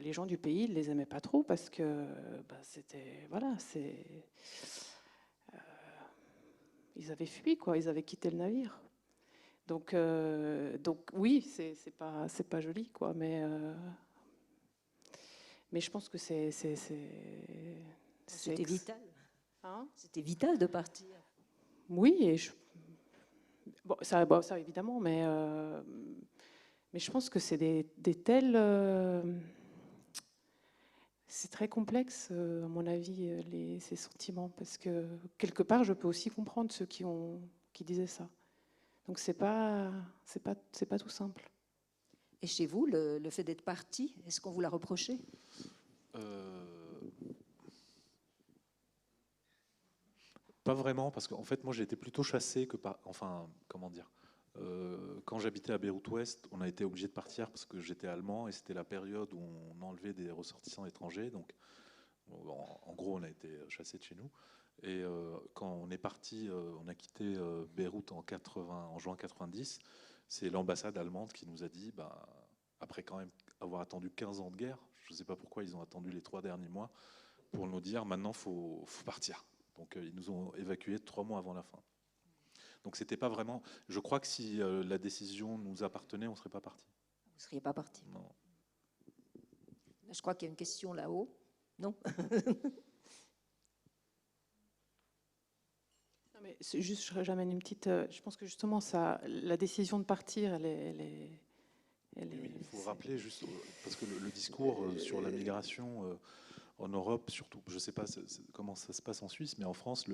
les gens du pays ne les aimaient pas trop parce que c'était, voilà, ils avaient fui, quoi, ils avaient quitté le navire. Donc oui, c'est pas joli, quoi, mais je pense que C'était vital. Hein? C'était vital de partir. Oui, ça évidemment, mais je pense que c'est des tels. C'est très complexe, à mon avis, ces sentiments, parce que quelque part, je peux aussi comprendre ceux qui disaient ça. Donc c'est pas tout simple. Et chez vous, le fait d'être parti, est-ce qu'on vous l'a reproché? Pas vraiment, parce qu'en fait, moi, j'ai été plutôt chassé que par... Enfin, comment dire, quand j'habitais à Beyrouth-Ouest, on a été obligé de partir parce que j'étais allemand et c'était la période où on enlevait des ressortissants étrangers. Donc, en gros, on a été chassé de chez nous. Et quand on est parti, on a quitté Beyrouth en juin 90, c'est l'ambassade allemande qui nous a dit, bah, après quand même avoir attendu 15 ans de guerre, je ne sais pas pourquoi ils ont attendu les 3 derniers mois, pour nous dire maintenant faut partir. Donc ils nous ont évacués 3 mois avant la fin. Donc c'était pas vraiment. Je crois que si la décision nous appartenait, on ne serait pas parti. Vous ne seriez pas parti. Non. Je crois qu'il y a une question là-haut. Non? Non, mais c'est juste, j'amène une petite. Je pense que justement, ça, la décision de partir, elle est. Oui, il faut rappeler juste parce que le discours sur la migration en Europe, surtout, je ne sais pas comment ça se passe en Suisse, mais en France,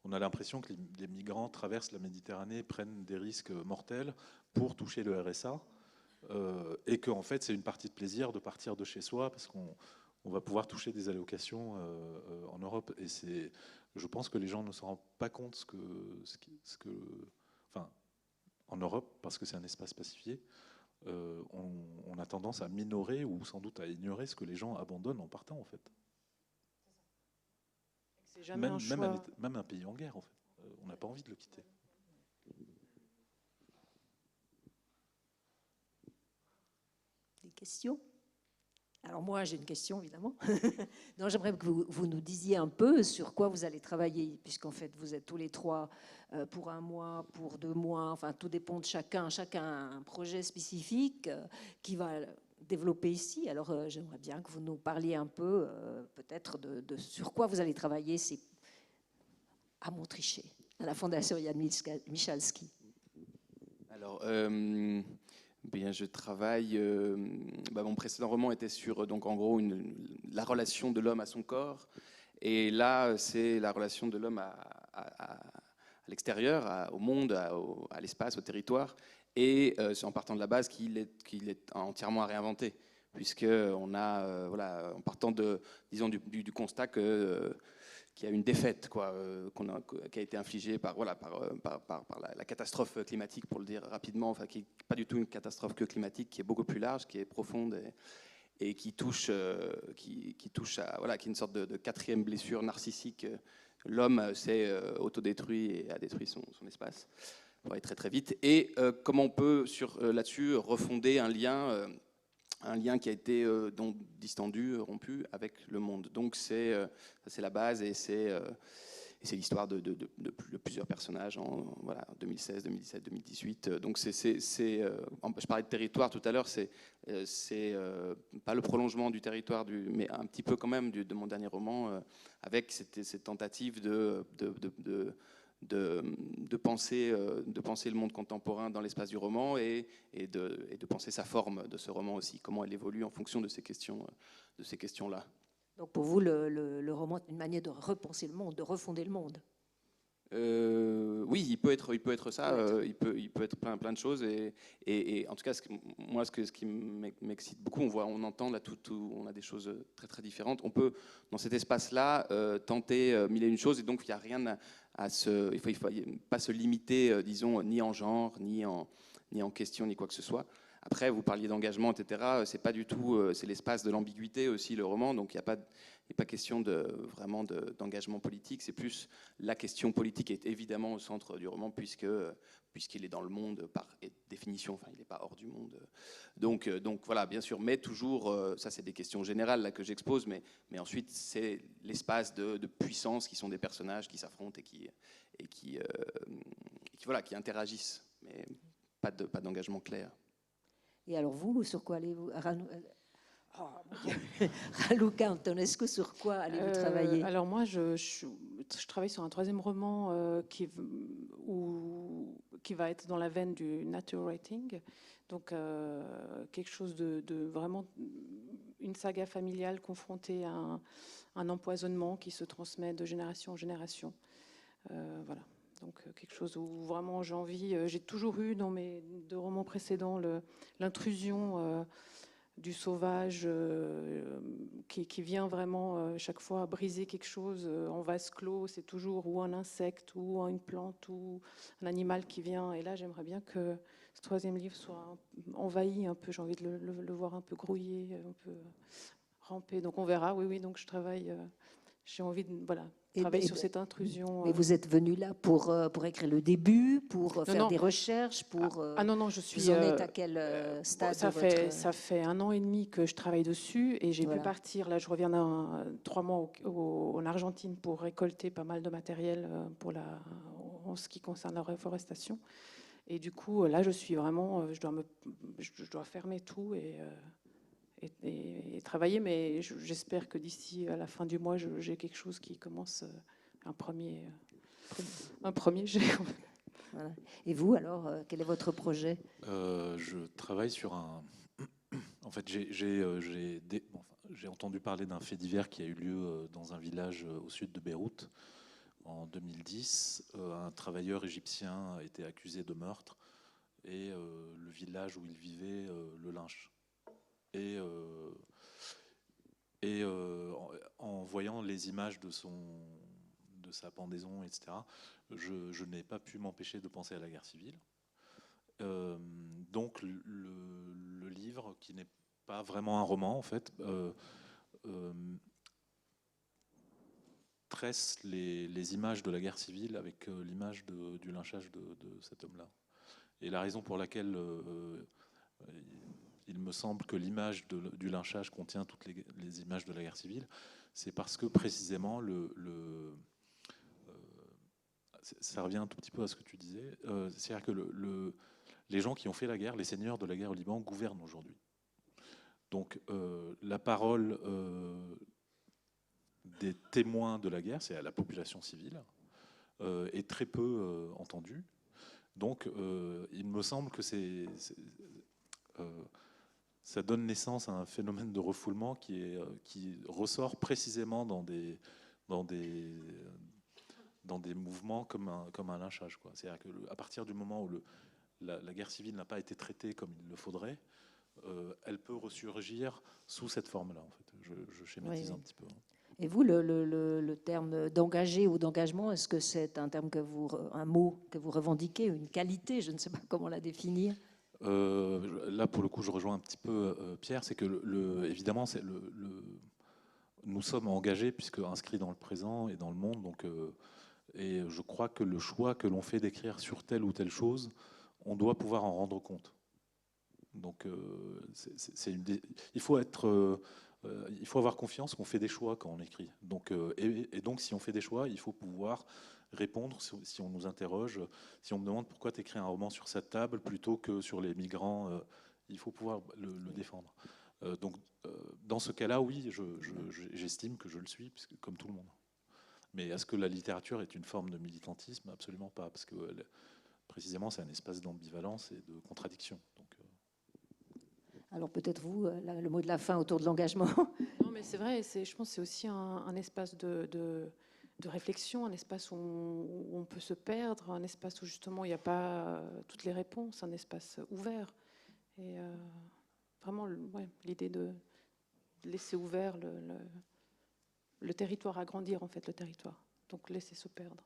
on a l'impression que les migrants traversent la Méditerranée, prennent des risques mortels pour toucher le RSA, et qu'en fait, c'est une partie de plaisir de partir de chez soi parce qu'on va pouvoir toucher des allocations en Europe. Et je pense que les gens ne se rendent pas compte enfin, en Europe, parce que c'est un espace pacifié, on a tendance à minorer ou sans doute à ignorer ce que les gens abandonnent en partant, en fait. C'est jamais un choix. Même un pays en guerre, en fait. On n'a pas envie de le quitter. Des questions? Alors moi, j'ai une question, évidemment. Non, j'aimerais que vous nous disiez un peu sur quoi vous allez travailler, puisqu'en fait, vous êtes tous les 3 pour 1 mois, pour 2 mois, enfin, tout dépend de chacun. Chacun a un projet spécifique qui va développer ici. Alors, j'aimerais bien que vous nous parliez un peu, peut-être, de sur quoi vous allez travailler. C'est à Montricher, à la Fondation Yann Michalski. Alors, bien, je travaille. Mon précédent roman était sur, donc, en gros, la relation de l'homme à son corps. Et là, c'est la relation de l'homme à l'extérieur, au monde, à l'espace, au territoire. Et c'est en partant de la base qu'il est entièrement à réinventer. Puisqu'on a, voilà, en partant disons, du constat qu'il y a une défaite qui a été infligée par la catastrophe climatique, pour le dire rapidement, enfin, qui n'est pas du tout une catastrophe que climatique, qui est beaucoup plus large, qui est profonde et qui touche qui est une sorte de 4e blessure narcissique. L'homme s'est autodétruit et a détruit son espace pour aller très très vite. Et comment on peut là-dessus refonder un lien qui a été distendu, rompu avec le monde. Donc c'est la base et c'est l'histoire de plusieurs personnages en 2016, 2017, 2018. Donc je parlais de territoire tout à l'heure, c'est pas le prolongement du territoire, mais un petit peu quand même de mon dernier roman, avec cette tentative de penser le monde contemporain dans l'espace du roman et de penser sa forme de ce roman aussi, comment elle évolue en fonction de ces questions-là. Donc pour vous, le roman est une manière de repenser le monde, de refonder le monde. Oui, il peut être ça, il peut être plein de choses et en tout cas, moi, ce qui m'excite beaucoup, on entend là on a des choses très très différentes. On peut dans cet espace-là tenter mille et une choses et donc il n'y a rien il faut pas se limiter, disons, ni en genre, ni en question, ni quoi que ce soit. Après, vous parliez d'engagement, etc. C'est pas du tout, c'est l'espace de l'ambiguïté aussi, le roman. Donc il n'y a pas question vraiment d'engagement politique. C'est plus la question politique est évidemment au centre du roman puisqu'il est dans le monde par définition. Enfin, il n'est pas hors du monde. Donc voilà, bien sûr. Mais toujours, ça c'est des questions générales là que j'expose. Mais ensuite, c'est l'espace de puissance qui sont des personnages qui s'affrontent et qui interagissent. Mais pas d'engagement clair. Et alors vous, sur quoi allez-vous Raluca Antonescu, sur quoi allez-vous travailler? Alors moi, je travaille sur un 3e roman qui va être dans la veine du nature writing, donc quelque chose de vraiment une saga familiale confrontée à un empoisonnement qui se transmet de génération en génération. Voilà. Donc quelque chose où vraiment j'ai envie. J'ai toujours eu dans mes 2 romans précédents l'intrusion du sauvage qui vient vraiment chaque fois briser quelque chose en vase clos. C'est toujours ou un insecte ou une plante ou un animal qui vient. Et là, j'aimerais bien que ce troisième livre soit envahi un peu. J'ai envie de le voir un peu grouiller, un peu ramper. Donc on verra. Oui, donc je travaille. J'ai envie de travailler sur cette intrusion. Mais vous êtes venu là pour écrire le début, pour faire des recherches, pour... non, je suis... Vous en êtes à quel stade ça fait 1 an et demi que je travaille dessus et j'ai pu partir. Là, je reviens 3 mois en Argentine pour récolter pas mal de matériel en ce qui concerne la reforestation. Et du coup, là, je suis vraiment... Je dois fermer tout et travailler, mais j'espère que d'ici à la fin du mois, j'ai quelque chose qui commence un premier jet. Voilà. Et vous, alors, quel est votre projet ? Je travaille sur un... En fait, j'ai entendu parler d'un fait divers qui a eu lieu dans un village au sud de Beyrouth en 2010. Un travailleur égyptien a été accusé de meurtre et le village où il vivait le lynche. Et en voyant les images de sa pendaison, etc., je n'ai pas pu m'empêcher de penser à la guerre civile. Donc le livre, qui n'est pas vraiment un roman en fait, tresse les images de la guerre civile avec l'image du lynchage de cet homme-là. Et la raison pour laquelle il me semble que l'image du lynchage contient toutes les images de la guerre civile, c'est parce que précisément ça revient un tout petit peu à ce que tu disais, c'est-à-dire que les gens qui ont fait la guerre, les seigneurs de la guerre au Liban, gouvernent aujourd'hui. Donc la parole des témoins de la guerre, c'est à la population civile, est très peu entendue. Donc il me semble que ça donne naissance à un phénomène de refoulement qui ressort précisément dans des mouvements comme un lynchage, quoi. C'est-à-dire qu'à partir du moment où la guerre civile n'a pas été traitée comme il le faudrait, elle peut ressurgir sous cette forme-là. En fait, je schématise un petit peu. Et vous, le terme d'engagé ou d'engagement, est-ce que c'est un mot que vous revendiquez, une qualité, je ne sais pas comment la définir? Là, pour le coup, je rejoins un petit peu Pierre, c'est que évidemment, nous sommes engagés puisque inscrits dans le présent et dans le monde. Donc, et je crois que le choix que l'on fait d'écrire sur telle ou telle chose, on doit pouvoir en rendre compte. Donc, il faut avoir confiance qu'on fait des choix quand on écrit. Donc, et donc, si on fait des choix, il faut pouvoir répondre si on nous interroge. Si on me demande pourquoi tu écris un roman sur cette table plutôt que sur les migrants, il faut pouvoir le défendre. Donc, dans ce cas-là, oui, j'estime que je le suis, puisque, comme tout le monde. Mais est-ce que la littérature est une forme de militantisme? Absolument pas, parce que précisément, c'est un espace d'ambivalence et de contradiction. Donc, alors peut-être vous, le mot de la fin autour de l'engagement. Non, mais c'est vrai, je pense que c'est aussi un espace de réflexion, un espace où on peut se perdre, un espace où justement il n'y a pas toutes les réponses, un espace ouvert. Et vraiment, l'idée de laisser ouvert le territoire, agrandir en fait le territoire, donc laisser se perdre.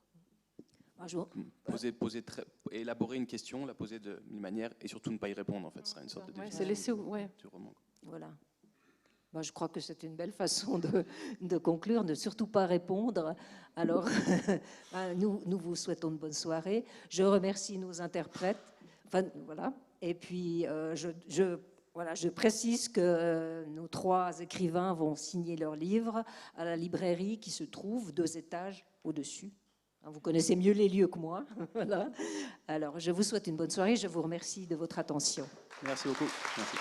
Élaborer une question, la poser d'une manière et surtout ne pas y répondre en fait, ce sera une sorte de définition c'est laisser, du roman. Voilà. Je crois que c'est une belle façon de conclure, ne surtout pas répondre. Alors, nous vous souhaitons une bonne soirée. Je remercie nos interprètes. Enfin, voilà. Et puis, je précise que nos 3 écrivains vont signer leur livre à la librairie qui se trouve 2 étages au-dessus. Vous connaissez mieux les lieux que moi. Voilà. Alors, je vous souhaite une bonne soirée. Je vous remercie de votre attention. Merci beaucoup. Merci.